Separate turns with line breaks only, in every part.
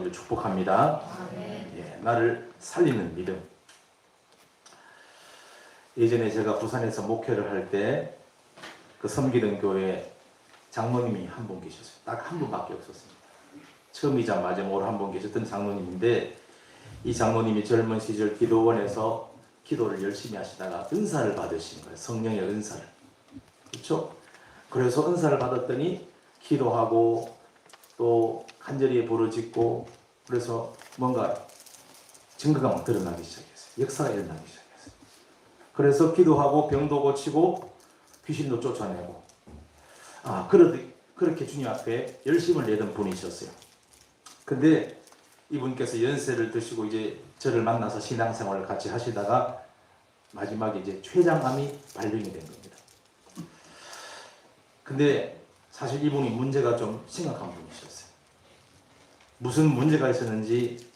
여러분들 축복합니다. 예, 나를 살리는 믿음. 예전에 제가 부산에서 목회를 할 때 그 섬기던 교회에 장로님이 한 분 계셨어요. 딱 한 분밖에 없었습니다. 처음이자 마지막으로 한 분 계셨던 장로님인데, 이 장로님이 젊은 시절 기도원에서 기도를 열심히 하시다가 은사를 받으신 거예요. 성령의 은사를. 그렇죠? 그래서 은사를 받았더니 기도하고 또 간절히 부르짖고, 그래서 뭔가 증거가 막 드러나기 시작했어요. 역사가 일어나기 시작했어요. 그래서 기도하고 병도 고치고 귀신도 쫓아내고, 그렇게 주님 앞에 열심을 내던 분이셨어요. 근데 이분께서 연세를 드시고 이제 저를 만나서 신앙생활을 같이 하시다가 마지막에 이제 췌장암이 발병이 된 겁니다. 근데 사실 이분이 문제가 좀 심각한 분이셨어요. 무슨 문제가 있었는지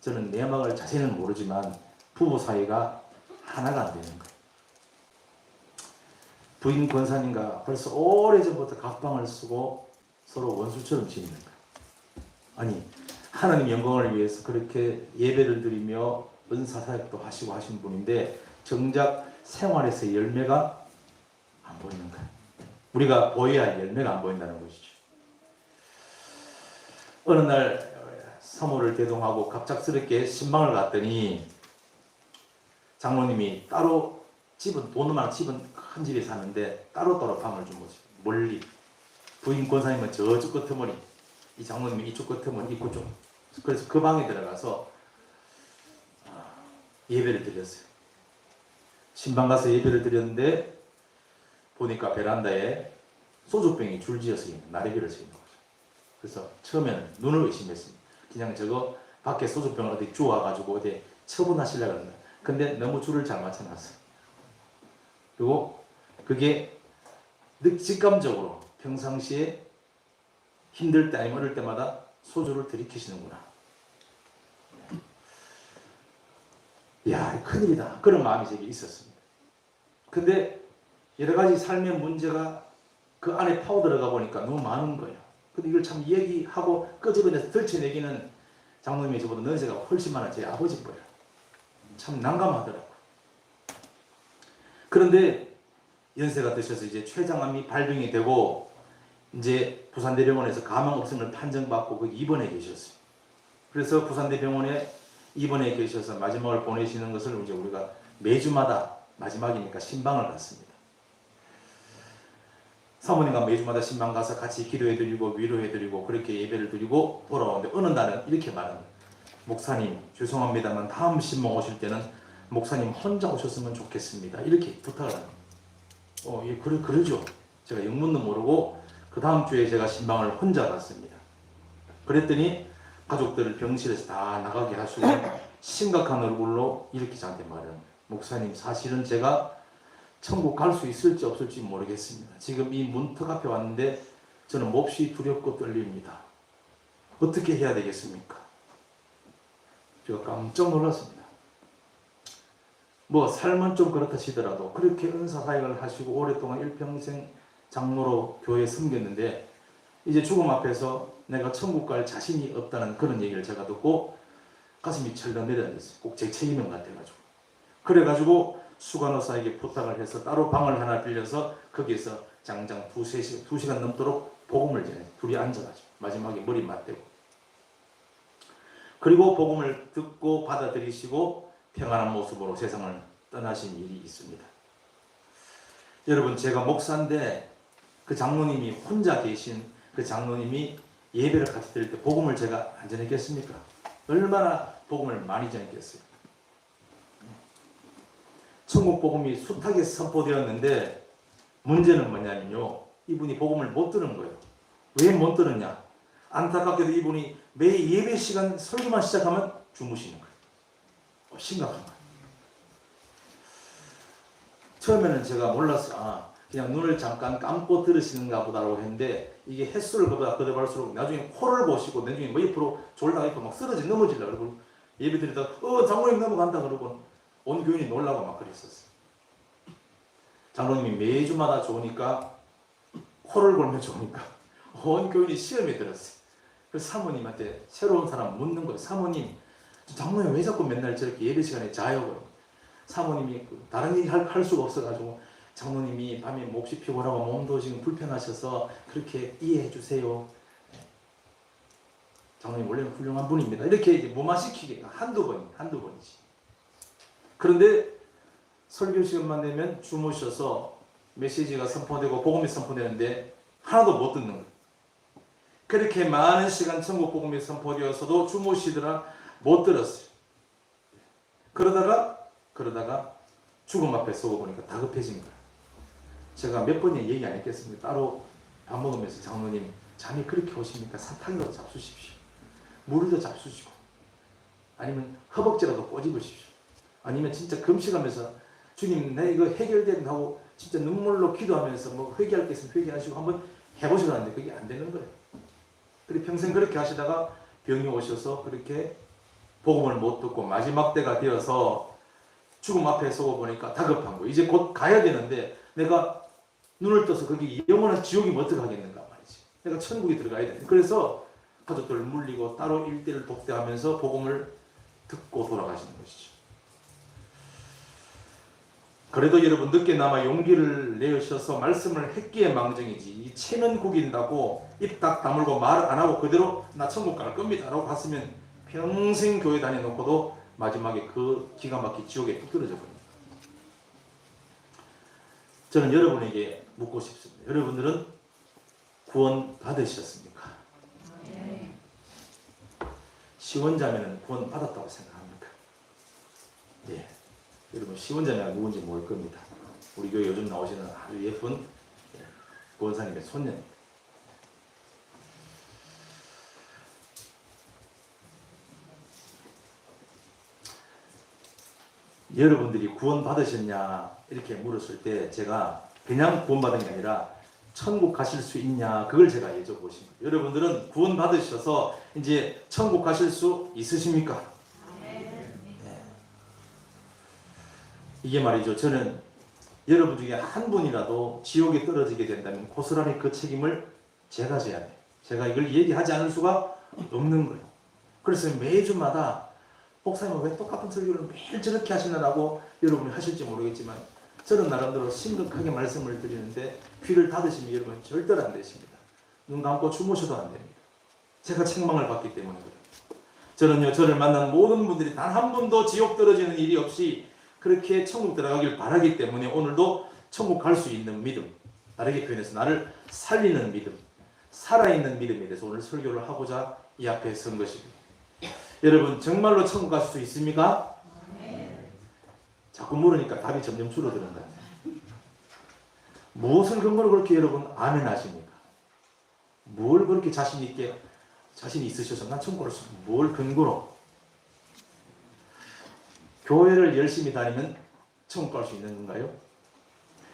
저는 내막을 자세히는 모르지만 부부 사이가 하나가 안 되는 거예요. 부인 권사님과 벌써 오래전부터 각방을 쓰고 서로 원수처럼 지내는 거예요. 아니, 하나님 영광을 위해서 그렇게 예배를 드리며 은사사역도 하시고 하신 분인데 정작 생활에서 열매가 안 보이는 거예요. 우리가 보여야 할 열매가 안 보인다는 것이죠. 어느 날 사모를 대동하고 갑작스럽게 신방을 갔더니 장로님이 따로 집은, 돈만 집은 큰 집에 사는데 따로따로 방을 준 거죠. 멀리. 부인 권사님은 저쪽 끝머리, 이 장로님이 이쪽 끝머리, 입구 쪽. 그래서 그 방에 들어가서 예배를 드렸어요. 신방 가서 예배를 드렸는데 보니까 베란다에 소주병이 줄지어서 있는, 나래비를 서 있는 거죠. 그래서 처음에는 눈을 의심했습니다. 그냥 저거 밖에 소주병을 어디 주워가지고 어디 처분하시려고 합니다. 근데 너무 줄을 잘 맞춰놨어요. 그리고 그게 직감적으로 평상시에 힘들 때 아니면 어릴 때마다 소주를 들이키시는구나. 이야, 큰일이다. 그런 마음이 제게 있었습니다. 근데 여러 가지 삶의 문제가 그 안에 파고 들어가 보니까 너무 많은 거예요. 근데 이걸 참 얘기하고 끄집어내서 들춰내기는 장로님이 저보다 연세가 훨씬 많은 제 아버지 거예요. 참 난감하더라고요. 그런데 연세가 드셔서 이제 췌장암이 발병이 되고 이제 부산대병원에서 가망없음을 판정받고 거기 입원해 계셨어요. 그래서 부산대병원에 입원해 계셔서 마지막을 보내시는 것을 이제 우리가 매주마다 마지막이니까 신방을 갔습니다. 사모님과 매주마다 신방 가서 같이 기도해드리고 위로해드리고 그렇게 예배를 드리고 돌아오는데 어느 날은 이렇게 말합니다. 목사님 죄송합니다만 다음 신방 오실 때는 목사님 혼자 오셨으면 좋겠습니다. 이렇게 부탁을 합니다. 예, 그러죠. 제가 영문도 모르고 그 다음 주에 제가 신방을 혼자 갔습니다. 그랬더니 가족들을 병실에서 다 나가게 하시고 심각한 얼굴로 이렇게 저한테 말합니다. 목사님 사실은 제가 천국 갈 수 있을지 없을지 모르겠습니다. 지금 이 문턱 앞에 왔는데 저는 몹시 두렵고 떨립니다. 어떻게 해야 되겠습니까? 제가 깜짝 놀랐습니다. 뭐 삶은 좀 그렇다 치더라도 그렇게 은사사역을 하시고 오랫동안 일평생 장로로 교회에 섬겼는데 이제 죽음 앞에서 내가 천국 갈 자신이 없다는 그런 얘기를 제가 듣고 가슴이 철렁 내려앉았어요. 꼭 제 책임인 것 같아가지고. 그래가지고 수간호사에게 부탁을 해서 따로 방을 하나 빌려서 거기에서 장장 2시간 넘도록 복음을 전해 둘이 앉아가지고 마지막에 머리 맞대고 그리고 복음을 듣고 받아들이시고 평안한 모습으로 세상을 떠나신 일이 있습니다. 여러분 제가 목사인데 그 장로님이 혼자 계신 그 장로님이 예배를 같이 드릴 때 복음을 제가 안 전했겠습니까? 얼마나 복음을 많이 전했겠어요. 천국 복음이 숱하게 선포되었는데 문제는 뭐냐면요. 이분이 복음을 못 들은 거예요. 왜 못 들었냐? 안타깝게도 이분이 매 예배 시간 설교만 시작하면 주무시는 거예요. 심각한 거예요. 처음에는 제가 몰랐어요. 그냥 눈을 잠깐 감고 들으시는가 보다라고 했는데 이게 횟수를 거듭할수록 나중에 코를 보시고 나중에 뭐 옆으로 졸다가 옆으로 막 쓰러지 넘어지려고 그러고 예배 드리다가 장로님 넘어간다 그러고 온 교인이 놀라고 막 그랬었어요. 장로님이 매주마다 좋으니까 코를 골며 좋으니까 온 교인이 시험에 들었어요. 그래서 사모님한테 새로운 사람 묻는 거예요. 사모님, 장로님 왜 자꾸 맨날 저렇게 예배 시간에 자요? 사모님이 다른 일 할 수가 없어가지고 장로님이 밤에 몹시 피곤하고 몸도 지금 불편하셔서 그렇게 이해해 주세요. 장로님 원래는 훌륭한 분입니다. 이렇게 이제 무마시키기가 한두 번이지. 그런데 설교 시간만 되면 주무셔서 메시지가 선포되고 복음이 선포되는데 하나도 못 듣는 거예요. 그렇게 많은 시간 천국 복음이 선포되어서도 주무시더라 못 들었어요. 그러다가 죽음 앞에 서고 보니까 다급해진 거예요. 제가 몇 번이나 얘기 안 했겠습니까? 따로 밥 먹으면서 장로님 잠이 그렇게 오십니까? 사탕이라도 잡수십시오. 물도 잡수시고 아니면 허벅지라도 꼬집으십시오. 아니면 진짜 금식하면서 주님 내 이거 해결된다고 진짜 눈물로 기도하면서 뭐 회개할 게 있으면 회개하시고 한번 해보시라는데 그게 안 되는 거예요. 그리고 평생 그렇게 하시다가 병이 오셔서 그렇게 복음을 못 듣고 마지막 때가 되어서 죽음 앞에 서고 보니까 다급한 거예요. 이제 곧 가야 되는데 내가 눈을 떠서 거기 영원한 지옥이면 어떻게 하겠는가 말이지. 내가 천국에 들어가야 돼. 그래서 가족들을 물리고 따로 일대를 독대하면서 복음을 듣고 돌아가시는 것이죠. 그래도 여러분 늦게나마 용기를 내셔서 말씀을 했기에 망정이지 이 체면 구긴다고 입 딱 다물고 말 안 하고 그대로 나 천국 갈 겁니다 라고 갔으면 평생 교회 다녀놓고도 마지막에 그 기가 막힌 지옥에 뚝 떨어져 버립니다. 저는 여러분에게 묻고 싶습니다. 여러분들은 구원 받으셨습니까? 시원자매는 구원 받았다고 생각합니까? 네. 여러분 시원자매가 누군지 모를 겁니다. 우리 교회 요즘 나오시는 아주 예쁜 구원사님의 손녀입니다. 여러분들이 구원 받으셨냐 이렇게 물었을 때 제가 그냥 구원 받은 게 아니라 천국 가실 수 있냐 그걸 제가 여쭤보신 거예요. 여러분들은 구원 받으셔서 이제 천국 가실 수 있으십니까? 네. 이게 말이죠. 저는 여러분 중에 한 분이라도 지옥에 떨어지게 된다면 고스란히 그 책임을 제가 져야 돼요. 제가 이걸 얘기하지 않을 수가 없는 거예요. 그래서 매주마다 목사님은 왜 똑같은 설교를 매일 저렇게 하시느라고 여러분이 하실지 모르겠지만 저는 나름대로 심각하게 말씀을 드리는데 귀를 닫으시면 여러분 절대로 안 되십니다. 눈 감고 주무셔도 안 됩니다. 제가 책망을 받기 때문에 그래요. 저는요 저를 만난 모든 분들이 단 한 번도 지옥 떨어지는 일이 없이 그렇게 천국 들어가길 바라기 때문에 오늘도 천국 갈 수 있는 믿음, 다르게 표현해서 나를 살리는 믿음, 살아있는 믿음에 대해서 오늘 설교를 하고자 이 앞에 선 것입니다. 여러분 정말로 천국 갈 수 있습니까? 자꾸 물으니까 답이 점점 줄어드는다. 무엇을 근거로 그렇게 여러분 아멘 하십니까? 뭘 그렇게 자신 있게 자신이 있으셔서 난 천국 갈 수 있습니다. 뭘 근거로? 교회를 열심히 다니면 천국 갈 수 있는 건가요?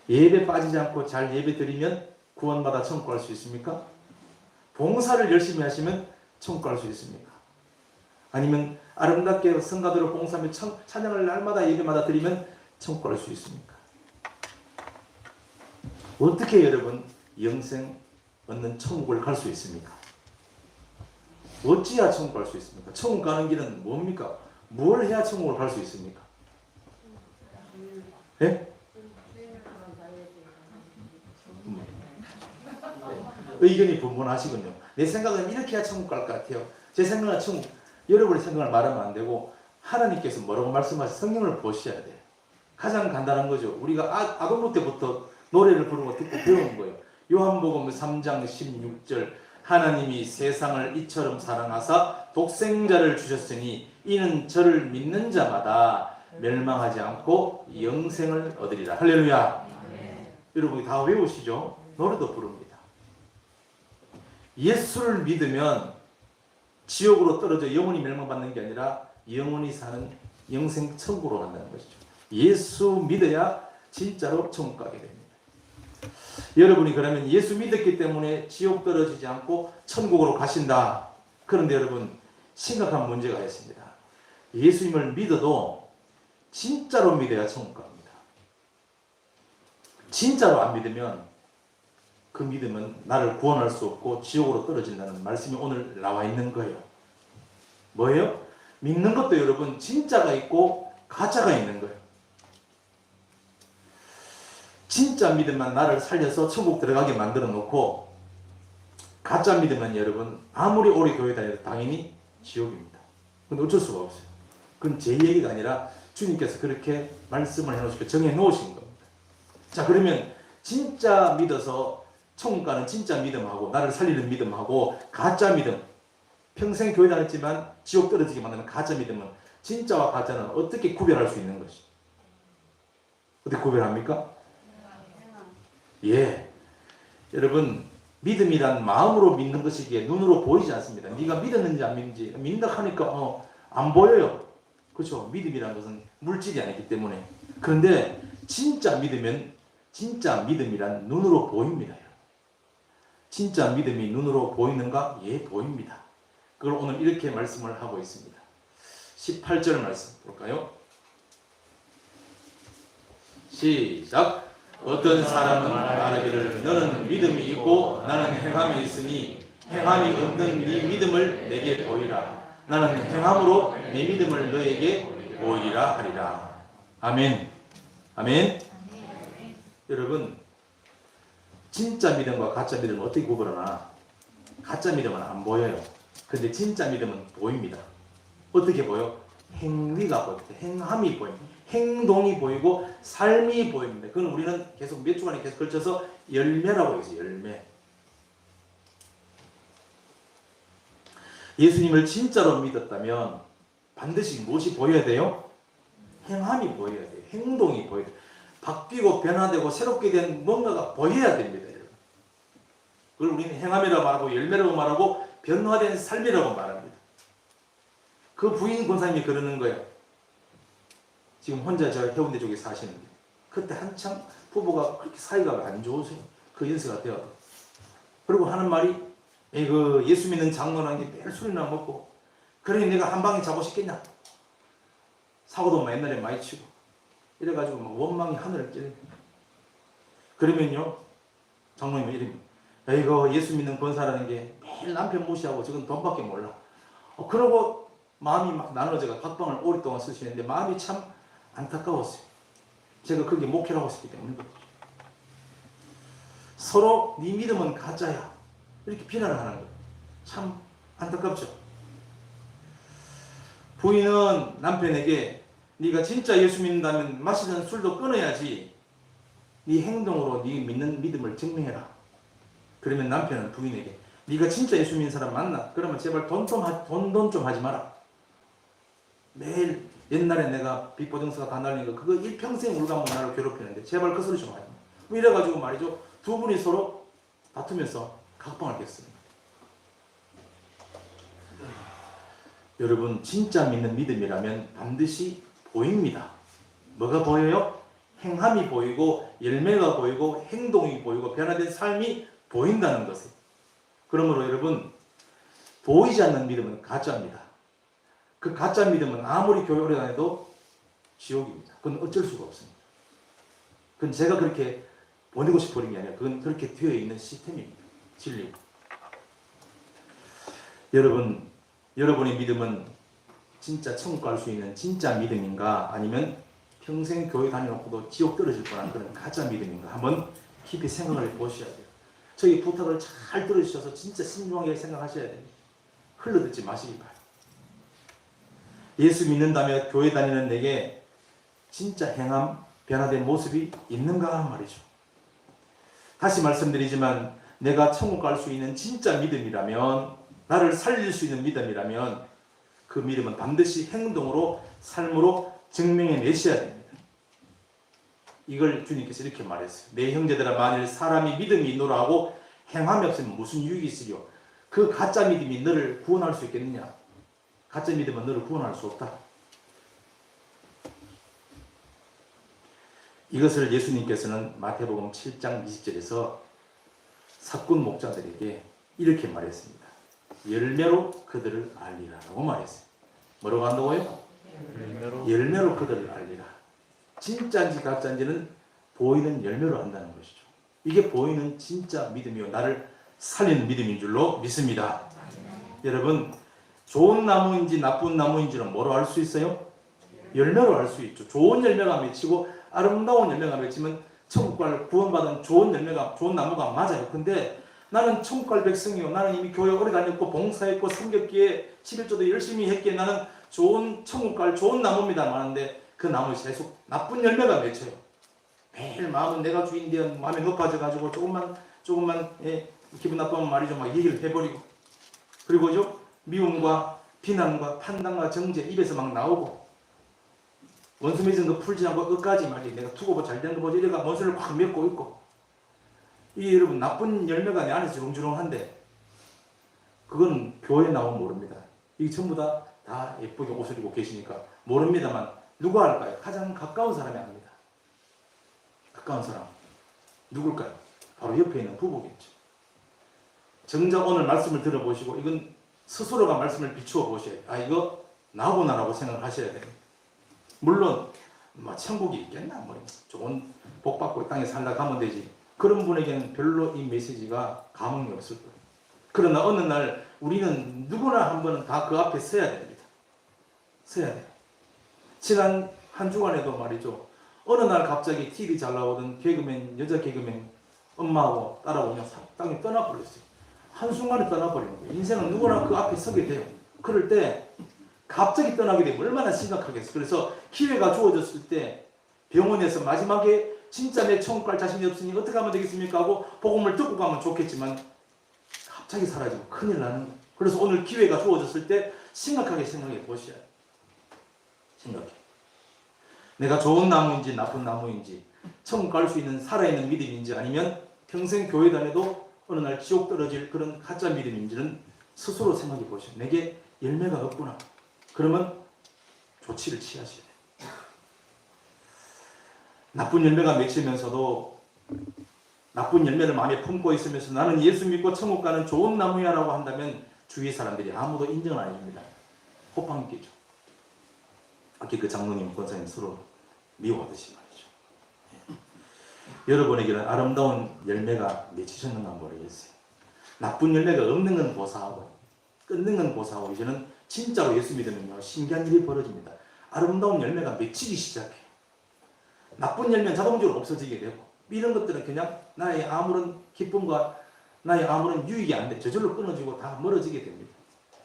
예배 빠지지 않고 잘 예배 드리면 구원받아 천국 갈 수 있습니까? 봉사를 열심히 하시면 천국 갈 수 있습니까? 아니면 아름답게 성가대로 봉사하며 찬양을 날마다 예배마다 드리면 천국 갈 수 있습니까? 어떻게 여러분 영생 얻는 천국을 갈 수 있습니까? 어찌해야 천국 갈 수 있습니까? 천국 가는 길은 뭡니까? 뭘 해야 천국을 갈 수 있습니까? 예? 의견이 분분하시군요. 내 생각은 이렇게 해야 천국 갈 것 같아요. 제 생각은 천국, 여러분의 생각을 말하면 안 되고 하나님께서 뭐라고 말씀하시 성경을 보셔야 돼요. 가장 간단한 거죠. 우리가 아동부 때부터 노래를 부르는 거 듣고 배운 거예요. 요한복음 3장 16절 하나님이 세상을 이처럼 사랑하사 독생자를 주셨으니 이는 저를 믿는 자마다 멸망하지 않고 영생을 얻으리라. 할렐루야. 여러분이 다 외우시죠? 노래도 부릅니다. 예수를 믿으면 지옥으로 떨어져 영원히 멸망받는 게 아니라 영원히 사는 영생 천국으로 간다는 것이죠. 예수 믿어야 진짜로 천국 가게 됩니다. 여러분이 그러면 예수 믿었기 때문에 지옥 떨어지지 않고 천국으로 가신다. 그런데 여러분 심각한 문제가 있습니다. 예수님을 믿어도 진짜로 믿어야 천국 갑니다. 진짜로 안 믿으면 그 믿음은 나를 구원할 수 없고 지옥으로 떨어진다는 말씀이 오늘 나와 있는 거예요. 뭐예요? 믿는 것도 여러분 진짜가 있고 가짜가 있는 거예요. 진짜 믿음만 나를 살려서 천국 들어가게 만들어 놓고, 가짜 믿음은 여러분 아무리 오래 교회 다녀도 당연히 지옥입니다. 근데 어쩔 수가 없어요. 그건 제 얘기가 아니라 주님께서 그렇게 말씀을 해놓으시고 정해 놓으신 겁니다. 자, 그러면 진짜 믿어서 천국 가는 진짜 믿음하고 나를 살리는 믿음하고 가짜 믿음, 평생 교회 다녔지만 지옥 떨어지게 만드는 가짜 믿음은, 진짜와 가짜는 어떻게 구별할 수 있는 것이? 어떻게 구별합니까? 예, 여러분 믿음이란 마음으로 믿는 것이기에 눈으로 보이지 않습니다. 네가 믿었는지 안 믿는지, 믿는다 하니까 안 보여요. 그렇죠? 믿음이라는 것은 물질이 아니기 때문에. 그런데 진짜 믿으면, 진짜 믿음이란 눈으로 보입니다. 진짜 믿음이 눈으로 보이는가? 예, 보입니다. 그걸 오늘 이렇게 말씀을 하고 있습니다. 18절 말씀 볼까요? 시작. 어떤 사람은 말하기를 너는 믿음이 있고 나는 행함이 있으니 행함이 없는 네 믿음을 내게 보이라. 나는 행함으로 내 믿음을 너에게 보이리라 하리라. 아멘. 아멘. 여러분, 진짜 믿음과 가짜 믿음을 어떻게 구분하나? 가짜 믿음은 안 보여요. 근데 진짜 믿음은 보입니다. 어떻게 보여? 행위가 보입니다. 행함이 보입니다. 행동이 보이고 삶이 보입니다. 그건 우리는 계속 몇 주간에 계속 걸쳐서 열매라고 해서 열매. 예수님을 진짜로 믿었다면 반드시 무엇이 보여야 돼요? 행함이 보여야 돼요. 행동이 보여야 돼요. 바뀌고 변화되고 새롭게 된 뭔가가 보여야 됩니다. 그걸 우리는 행함이라고 말하고 열매라고 말하고 변화된 삶이라고 말합니다. 그 부인 권사님이 그러는 거예요. 지금 혼자 저 해운대 쪽에 사시는데, 그때 한참 부부가 그렇게 사이가 안 좋으세요. 그 연세가 되어도. 그리고 하는 말이, 그 예수 믿는 장로라는 게 매일 술이나 먹고, 그러니 내가 한 방에 자고 싶겠냐? 사고도 옛날에 많이 치고, 이래가지고 막 원망이 하늘을 찌르고. 그러면요, 장로님은 이름이, 이거 예수 믿는 권사라는 게 매일 남편 무시하고 저건 돈밖에 몰라. 그러고 마음이 막 나눠져가 각방을 오랫동안 쓰시는데 마음이 참 안타까웠어요. 제가 그게 목회를 하고 있었기 때문에. 서로 네 믿음은 가짜야, 이렇게 비난을 하는 거예요. 참 안타깝죠. 부인은 남편에게 네가 진짜 예수 믿는다면 마시던 술도 끊어야지, 네 행동으로 네 믿는 믿음을 증명해라. 그러면 남편은 부인에게 네가 진짜 예수 믿는 사람 맞나? 그러면 제발 돈 좀 하지 마라. 매일 옛날에 내가 빚보증서가 다 날린 거 그거 일평생 울가면 나를 괴롭히는데 제발 그 소리 좀 하지 마. 뭐 이래가지고 말이죠, 두 분이 서로 다투면서 각방을 깼습니다. 여러분, 진짜 믿는 믿음이라면 반드시 보입니다. 뭐가 보여요? 행함이 보이고 열매가 보이고 행동이 보이고 변화된 삶이 보인다는 것을. 그러므로 여러분, 보이지 않는 믿음은 가짜입니다. 그 가짜 믿음은 아무리 교회 오래 다녀도 지옥입니다. 그건 어쩔 수가 없습니다. 그건 제가 그렇게 보내고 싶어하는 게 아니라 그건 그렇게 되어 있는 시스템입니다. 진리. 여러분, 여러분의 믿음은 진짜 천국 갈 수 있는 진짜 믿음인가, 아니면 평생 교회 다녀놓고도 지옥 떨어질 뻔한 그런 가짜 믿음인가, 한번 깊이 생각을 해보셔야 돼요. 저희 부탁을 잘 들으셔서 진짜 신중하게 생각하셔야 됩니다. 흘러듣지 마시기 바랍니다. 예수 믿는다며 교회 다니는 내게 진짜 행함, 변화된 모습이 있는가 하는 말이죠. 다시 말씀드리지만 내가 천국 갈 수 있는 진짜 믿음이라면, 나를 살릴 수 있는 믿음이라면 그 믿음은 반드시 행동으로, 삶으로 증명해 내셔야 됩니다. 이걸 주님께서 이렇게 말했어요. 내 형제들아, 만일 사람이 믿음이 있노라 하고 행함이 없으면 무슨 유익이 있으리요? 그 가짜 믿음이 너를 구원할 수 있겠느냐? 가짜 믿음은 너를 구원할 수 없다. 이것을 예수님께서는 마태복음 7장 20절에서 사꾼 목자들에게 이렇게 말했습니다. 열매로 그들을 알리라라고 말했어요. 뭐라고 한다고요? 열매로 그들을 알리라. 진짜인지 가짜인지는 보이는 열매로 안다는 것이죠. 이게 보이는 진짜 믿음이요 나를 살리는 믿음인 줄로 믿습니다. 여러분 좋은 나무인지 나쁜 나무인지는 뭐로 알 수 있어요? 열매로 알 수 있죠. 좋은 열매가 맺히고 아름다운 열매가 맺히면 천국갈 구원받은 좋은 열매가 좋은 나무가 맞아요. 근데 나는 천국갈 백성이요. 나는 이미 교회 오래 다녔고 봉사했고 섬겼기에 11조도 열심히 했기에 나는 좋은 천국갈 좋은 나무입니다. 하는데 그 나무에 계속 나쁜 열매가 맺혀요. 매일 마음은 내가 주인되어 마음이 높아져가지고 조금만 기분 나쁘면 말이죠. 막 얘기를 해버리고 그리고죠 미움과 비난과 판단과 정죄 입에서 막 나오고 원수 맺은 거 풀지 않고 끝까지 말이지 내가 두고 뭐 잘되는 거 보지 이래가 원수를 확 맺고 있고 이 여러분 나쁜 열매가 내 안에서 주렁주렁한데 그건 교회 나오면 모릅니다. 이게 전부 다 예쁘게 옷을 입고 계시니까 모릅니다만 누가 알까요? 가장 가까운 사람이 압니다. 가까운 사람 누굴까요? 바로 옆에 있는 부부겠죠. 정작 오늘 말씀을 들어보시고 이건 스스로가 말씀을 비추어 보셔야 돼요. 아 이거 나구나라고 생각을 하셔야 돼요. 물론 뭐 천국이 있겠나 뭐 좋은 복 받고 땅에 살다 가면 되지. 그런 분에게는 별로 이 메시지가 감흥이 없을 거예요. 그러나 어느 날 우리는 누구나 한 번은 다 그 앞에 서야 됩니다. 서야 돼요. 지난 한 주간에도 말이죠. 어느 날 갑자기 TV 잘 나오던 개그맨 여자 개그맨 엄마하고 딸하고 그냥 땅에 떠나버렸어요. 한순간에 떠나버리는 거예요. 인생은 누구나 그 앞에 서게 돼요. 그럴 때 갑자기 떠나게 되면 얼마나 심각하겠어요. 그래서 기회가 주어졌을 때 병원에서 마지막에 진짜 내 천국 갈 자신이 없으니 어떻게 하면 되겠습니까 하고 복음을 듣고 가면 좋겠지만 갑자기 사라지면 큰일 나는 거예요. 그래서 오늘 기회가 주어졌을 때 심각하게 생각해 보셔야 해요. 생각해. 내가 좋은 나무인지 나쁜 나무인지 천국 갈 수 있는 살아있는 믿음인지 아니면 평생 교회 다녀도 어느 날 지옥 떨어질 그런 가짜 믿음인지는 스스로 생각해 보셔야 돼요. 내게 열매가 없구나. 그러면 조치를 취하셔야 돼요. 나쁜 열매가 맺히면서도 나쁜 열매를 마음에 품고 있으면서 나는 예수 믿고 천국 가는 좋은 나무야 라고 한다면 주위 사람들이 아무도 인정을 안 해줍니다. 호빵기죠. 아까 그 장로님, 권사님 서로 미워하듯이 말이죠. 여러분에게는 아름다운 열매가 맺히셨는가 모르겠어요. 나쁜 열매가 없는 건 고사하고 끊는 건 고사하고 이제는 진짜로 예수 믿으면요 신기한 일이 벌어집니다. 아름다운 열매가 맺히기 시작해요. 나쁜 열매는 자동적으로 없어지게 되고 이런 것들은 그냥 나의 아무런 기쁨과 나의 아무런 유익이 안 돼. 저절로 끊어지고 다 멀어지게 됩니다.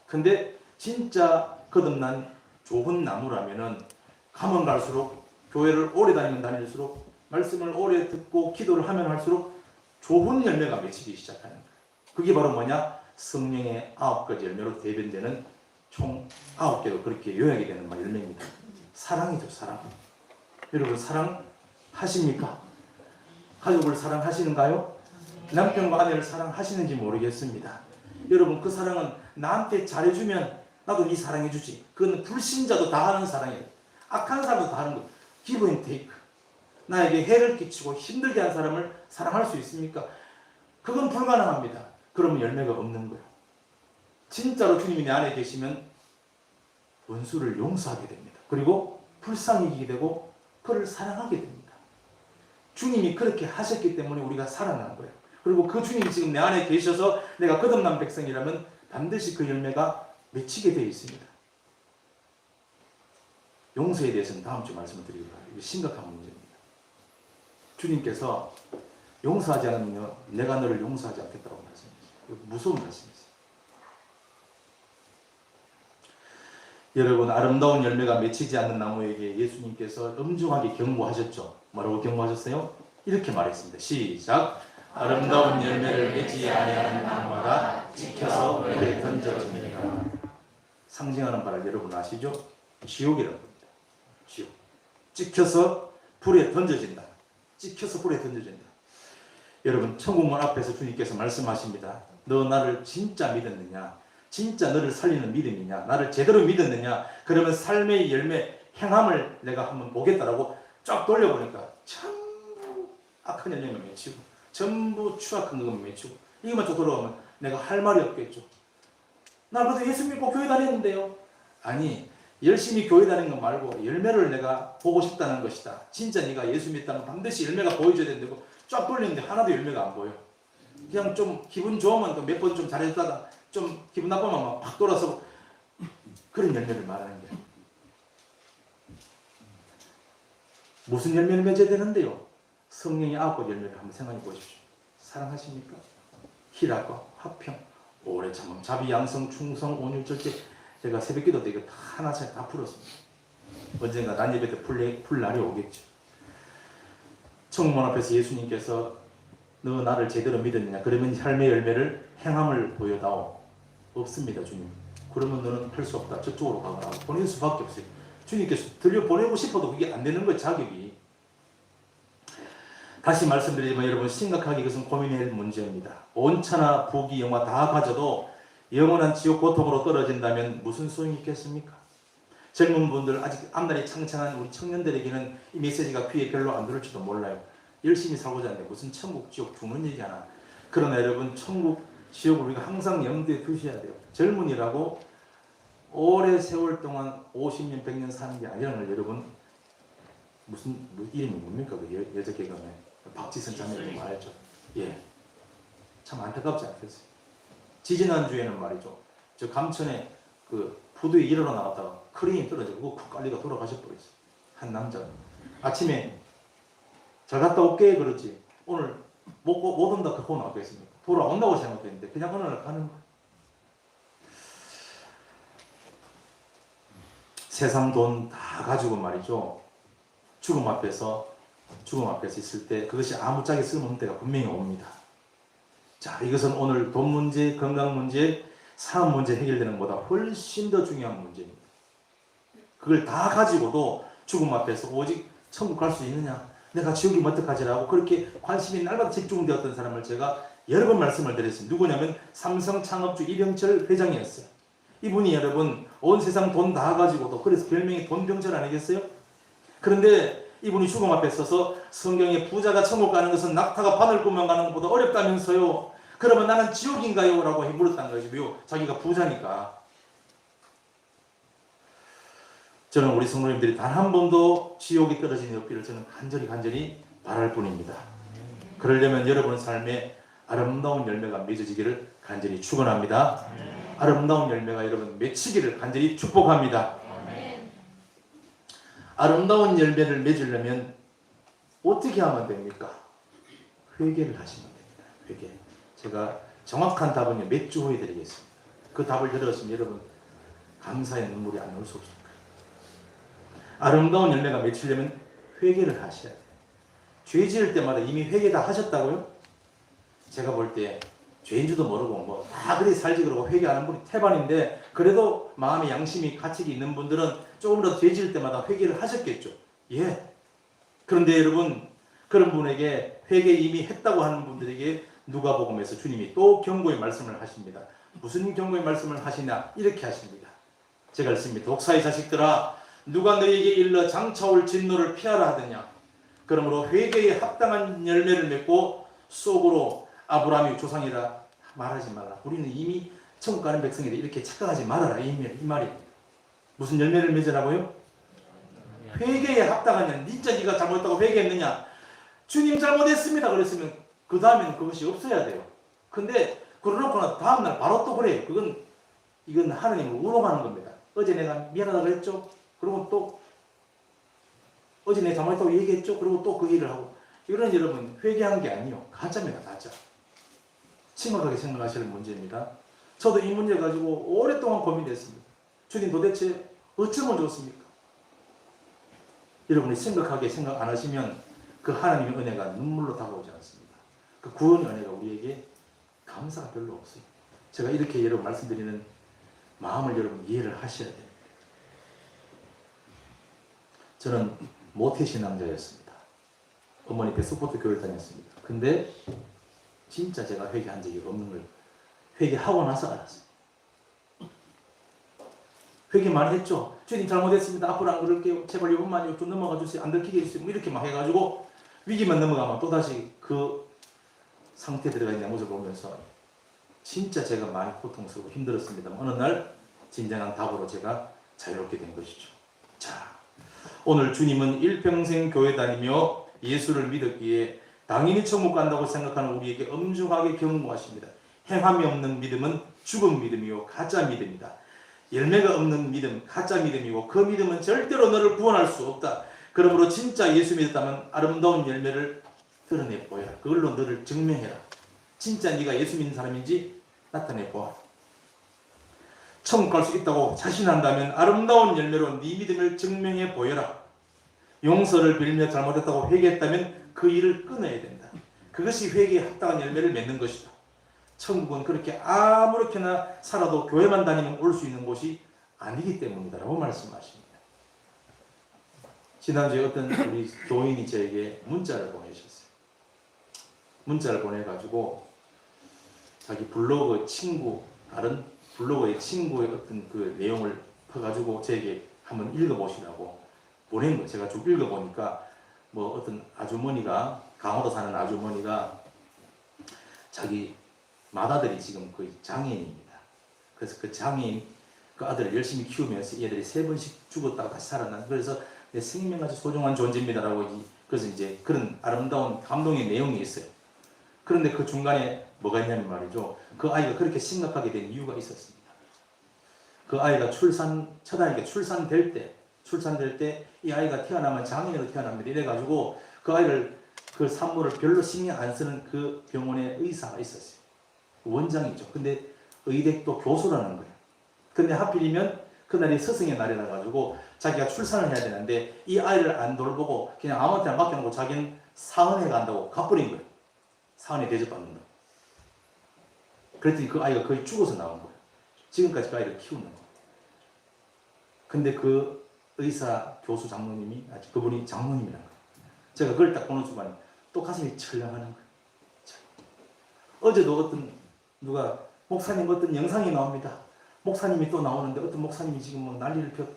근데 진짜 거듭난 좋은 나무라면은 가면 갈수록 교회를 오래 다니면 다닐수록 말씀을 오래 듣고 기도를 하면 할수록 좋은 열매가 맺히기 시작하는 거예요. 그게 바로 뭐냐? 성령의 9가지 열매로 대변되는 총 9개로 그렇게 요약이 되는 열매입니다. 사랑이죠, 사랑. 여러분 사랑하십니까? 가족을 사랑하시는가요? 남편과 아내를 사랑하시는지 모르겠습니다. 여러분 그 사랑은 나한테 잘해주면 나도 네 사랑해주지. 그건 불신자도 다 하는 사랑이에요. 악한 사람도 다 하는 거예요. give and take. 나에게 해를 끼치고 힘들게 한 사람을 사랑할 수 있습니까? 그건 불가능합니다. 그러면 열매가 없는 거예요. 진짜로 주님이 내 안에 계시면 원수를 용서하게 됩니다. 그리고 불쌍히 여기게 되고 그를 사랑하게 됩니다. 주님이 그렇게 하셨기 때문에 우리가 살아난 거예요. 그리고 그 주님이 지금 내 안에 계셔서 내가 거듭난 백성이라면 반드시 그 열매가 맺히게 되어 있습니다. 용서에 대해서는 다음 주 말씀을 드리도록 하겠습니다. 이게 심각한 문제입니다. 주님께서 용서하지 않으면 내가 너를 용서하지 않겠다고 말씀하셨어요. 무서운 말씀이세요. 여러분 아름다운 열매가 맺히지 않는 나무에게 예수님께서 엄중하게 경고하셨죠. 뭐라고 경고하셨어요? 이렇게 말했습니다. 시작. 아름다운 열매를 맺지 아니하는 나무마다 찍혀서 불에 던져지니라. 상징하는 바를 여러분 아시죠? 지옥이라고 합니다. 지옥. 찍혀서 불에 던져진다. 찍혀서 불에 던져진다. 여러분 천국문 앞에서 주님께서 말씀하십니다. 너 나를 진짜 믿었느냐? 진짜 너를 살리는 믿음이냐? 나를 제대로 믿었느냐? 그러면 삶의 열매, 행함을 내가 한번 보겠다라고 쫙 돌려보니까 전부 악한 열매만 맺히고 전부 추악한 것만 맺히고 이것만 쭉 돌아가면 내가 할 말이 없겠죠. 나 그래도 예수 믿고 교회 다녔는데요. 아니 열심히 교회 다니는 거 말고 열매를 내가 보고 싶다는 것이다. 진짜 네가 예수 믿다면 반드시 열매가 보여줘야 된다고 쫙 돌리는데 하나도 열매가 안 보여. 그냥 좀 기분 좋으면 또 몇 번 좀 잘해줬다가 좀 기분 나쁘면 막 팍 돌아서 그런 열매를 말하는 거예요. 무슨 열매를 맺어야 되는데요? 성령의 9가지 열매를 한번 생각해 보십시오. 사랑하십니까? 희락과 화평, 오래 참음, 자비, 양성, 충성, 온유, 절제. 제가 새벽기도 때 이거 다 하나씩 다 풀었습니다. 언젠가 난 예배 때 풀 날이 오겠죠. 청문 앞에서 예수님께서 너 나를 제대로 믿었느냐? 그러면 삶의 열매를 행함을 보여다오. 없습니다, 주님. 그러면 너는 할 수 없다. 저쪽으로 가거라. 보낼 수밖에 없어요. 주님께서 들려보내고 싶어도 그게 안 되는 거예요, 자격이. 다시 말씀드리지만 여러분, 심각하게 이것은 고민해야 할 문제입니다. 온차나 부귀, 영화 다 가져도 영원한 지옥 고통으로 떨어진다면 무슨 소용이 있겠습니까? 젊은 분들, 아직 앞날이 창창한 우리 청년들에게는 이 메시지가 귀에 별로 안 들을지도 몰라요. 열심히 살고자 하는데 무슨 천국, 지옥 죽는 얘기하나. 그러나 여러분, 천국, 지옥을 우리가 항상 염두에 두셔야 돼요. 젊은이라고 오래 세월 동안 50년, 100년 사는 게 아니라는 걸 여러분, 무슨 이름이 뭡니까? 그 여자 개그맨 박지선 자매도 말했죠. 예, 참 안타깝지 않겠어요? 지지난주에는 말이죠. 저 감천에 그 부두에 일하러 나갔다가 크레인이 떨어지고 그 관리가 돌아가셔 버렸어요. 한 남자가. 아침에 잘 갔다 올게 그러지. 오늘 못 온다 그러고 나왔겠습니까? 돌아온다고 생각했는데 그냥 어느 날 가는 거예요. 세상 돈 다 가지고 말이죠. 죽음 앞에서 있을 때 그것이 아무짝에 쓸모없는 때가 분명히 옵니다. 자, 이것은 오늘 돈 문제, 건강 문제, 사업 문제 해결되는 것보다 훨씬 더 중요한 문제입니다. 그걸 다 가지고도 죽음 앞에서 오직 천국 갈 수 있느냐? 내가 지옥이면 어떡하지라고 그렇게 관심이 날마다 집중되었던 사람을 제가 여러 번 말씀을 드렸습니다. 누구냐면 삼성 창업주 이병철 회장이었어요. 이분이 여러분 온 세상 돈 다 가지고도 그래서 별명이 돈병철 아니겠어요? 그런데 이분이 죽음 앞에 서서 성경에 부자가 천국 가는 것은 낙타가 바늘 꾸며 가는 것보다 어렵다면서요. 그러면 나는 지옥인가요? 라고 물었다는 거죠. 왜요? 자기가 부자니까. 저는 우리 성도님들이 단 한 번도 지옥에 떨어진 일 없기를 저는 간절히 바랄 뿐입니다. 그러려면 여러분 삶에 아름다운 열매가 맺어지기를 간절히 축원합니다. 아름다운 열매가 여러분 맺히기를 간절히 축복합니다. 아름다운 열매를 맺으려면 어떻게 하면 됩니까? 회개를 하시면 됩니다. 회개. 제가 정확한 답은 몇 주 후에 드리겠습니다. 그 답을 들었으면 여러분 감사의 눈물이 안 나올 수 없을 거예요. 아름다운 열매가 맺히려면 회개를 하셔야 돼요. 죄 지을 때마다 이미 회개 다 하셨다고요? 제가 볼 때 죄인지도 모르고 뭐 다 그리 살지 그러고 회개하는 분이 태반인데 그래도 마음의 양심이 가책이 있는 분들은 조금이라도 죄 지을 때마다 회개를 하셨겠죠. 예. 그런데 여러분 그런 분에게 회개 이미 했다고 하는 분들에게 누가복음에서 주님이 또 경고의 말씀을 하십니다. 무슨 경고의 말씀을 하시냐? 이렇게 하십니다. 제가 읽습니다. 독사의 자식들아 누가 너희에게 일러 장차올 진노를 피하라 하더냐? 그러므로 회개에 합당한 열매를 맺고 속으로 아브라함의 조상이라 말하지 말라. 우리는 이미 천국 가는 백성이다. 이렇게 착각하지 말아라. 이 말이 무슨 열매를 맺으라고요? 회개에 합당한 열. 진짜 네가 잘못했다고 회개했느냐? 주님 잘못했습니다. 그랬으면 그 다음에는 그것이 없어야 돼요. 근데 그러놓고는 다음날 바로 또 그래요. 이건 하나님을 우롱하는 겁니다. 어제 내가 미안하다고 그랬죠? 그리고 또 어제 내가 잘못했다고 얘기했죠? 그리고 또 그 일을 하고. 이거는 여러분 회개한 게 아니에요. 가짜입니다. 가짜. 심각하게 생각하실 문제입니다. 저도 이 문제 가지고 오랫동안 고민했습니다. 주님 도대체 어쩌면 좋습니까? 여러분이 심각하게 생각 안 하시면 그 하나님의 은혜가 눈물로 다가오지 않습니다. 그 구원의 은혜가 우리에게 감사가 별로 없어요. 제가 이렇게 여러분 말씀드리는 마음을 여러분 이해를 하셔야 돼요. 저는 모태신앙자였습니다. 어머니 뱃속부터 교회를 다녔습니다. 근데 진짜 제가 회개한 적이 없는 걸 회개하고 나서 알았어요. 회개 많이 했죠. 주님 잘못했습니다. 앞으로 안 그럴게요. 제발 이번만요. 좀 넘어가 주세요. 안 들키게 해주세요. 뭐 이렇게 막 해가지고 위기만 넘어가면 또다시 그 상태에 들어가 있는 모습을 보면서 진짜 제가 많이 고통스럽고 힘들었습니다. 어느 날 진정한 답으로 제가 자유롭게 된 것이죠. 자, 오늘 주님은 일평생 교회 다니며 예수를 믿었기에 당연히 천국 간다고 생각하는 우리에게 엄중하게 경고하십니다. 행함이 없는 믿음은 죽은 믿음이요 가짜 믿음이다. 열매가 없는 믿음, 가짜 믿음이고 그 믿음은 절대로 너를 구원할 수 없다. 그러므로 진짜 예수 믿었다면 아름다운 열매를 드러내 보여라. 그걸로 너를 증명해라. 진짜 네가 예수 믿는 사람인지 나타내 보아라. 천국 갈 수 있다고 자신한다면 아름다운 열매로 네 믿음을 증명해 보여라. 용서를 빌며 잘못했다고 회개했다면 그 일을 끊어야 된다. 그것이 회개에 합당한 열매를 맺는 것이다. 천국은 그렇게 아무렇게나 살아도 교회만 다니면 올 수 있는 곳이 아니기 때문이다 라고 말씀하십니다. 지난주에 어떤 우리 교인이 저에게 문자를 보내셨어요. 문자를 보내가지고 자기 블로그 친구, 다른 블로그의 친구의 어떤 그 내용을 퍼가지고 저에게 한번 읽어보시라고 보낸 거예요. 제가 쭉 읽어보니까 뭐 어떤 아주머니가, 강원도 사는 아주머니가 자기 맏아들이 지금 거의 장애인입니다. 그래서 그 장애인 그 아들을 열심히 키우면서 얘들이 3번씩 죽었다가 다시 살아난, 그래서 내 생명같이 소중한 존재입니다라고, 그래서 이제 그런 아름다운 감동의 내용이 있어요. 그런데 그 중간에 뭐가 있냐면 말이죠. 그 아이가 그렇게 심각하게 된 이유가 있었습니다. 그 아이가 첫 아이가 출산될 때 이 아이가 태어나면 장애인으로 태어납니다. 이래가지고 그 아이를, 그 산모를 별로 신경 안 쓰는 그 병원에 의사가 있었어요. 원장이죠. 근데 의대도 교수라는 거예요. 근데 하필이면 그날이 스승의 날이라 가지고 자기가 출산을 해야 되는데 이 아이를 안 돌보고 그냥 아무한테나 맡겨놓고 자기는 사은회 간다고 가버린 거예요. 사은회 대접받는 거예요. 그랬더니 그 아이가 거의 죽어서 나온 거예요. 지금까지 그 아이를 키우는 거예요. 근데 그 의사 교수 장로님이, 그분이 장로님이라는 거예요. 제가 그걸 딱 보는 순간 또 가슴이 철렁하는 거예요. 어제도 어떤 누가 목사님 어떤 영상이 나옵니다. 목사님이 또 나오는데 어떤 목사님이 지금 뭐 난리를 펴,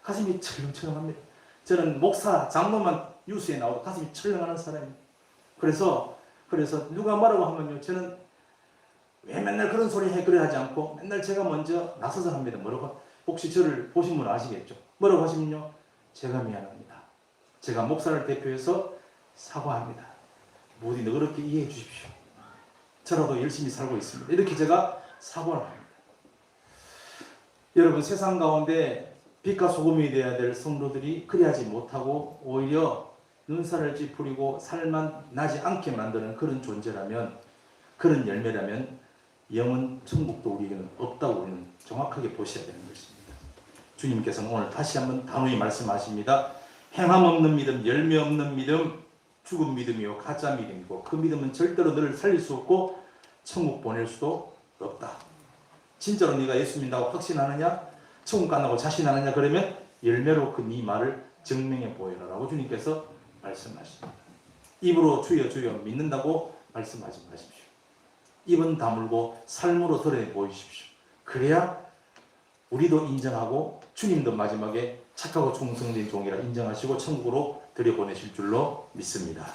가슴이 철렁철렁합니다. 저는 목사, 장로만 뉴스에 나오고 가슴이 철렁하는 사람이에요. 그래서 누가 뭐라고 하면요, 저는 왜 맨날 그런 소리 해, 그래 하지 않고 맨날 제가 먼저 나서서 합니다. 뭐라고? 혹시 저를 보신 분 아시겠죠? 뭐라고 하시면요, 제가 미안합니다. 제가 목사를 대표해서 사과합니다. 모두 너그럽게 이해해 주십시오. 저라도 열심히 살고 있습니다. 이렇게 제가 사과를 합니다. 여러분, 세상 가운데 빛과 소금이 되어야 될 성도들이 그리하지 못하고 오히려 눈살을 찌푸리고 살만 나지 않게 만드는 그런 존재라면, 그런 열매라면 영원 천국도 우리에게는 없다고 우리는 정확하게 보셔야 되는 것입니다. 주님께서는 오늘 다시 한번 단호히 말씀하십니다. 행함 없는 믿음, 열매 없는 믿음, 죽은 믿음이요 가짜 믿음이고 그 믿음은 절대로 너를 살릴 수 없고 천국 보낼 수도 없다. 진짜로 네가 예수 믿는다고 확신하느냐? 천국 간다고 자신하느냐? 그러면 열매로 그 네 말을 증명해 보여라라고 주님께서 말씀하십니다. 입으로 주여 주여 믿는다고 말씀하지 마십시오. 입은 다물고 삶으로 드러내 보이십시오. 그래야 우리도 인정하고 주님도 마지막에 착하고 충성된 종이라 인정하시고 천국으로 들여보내실 줄로 믿습니다.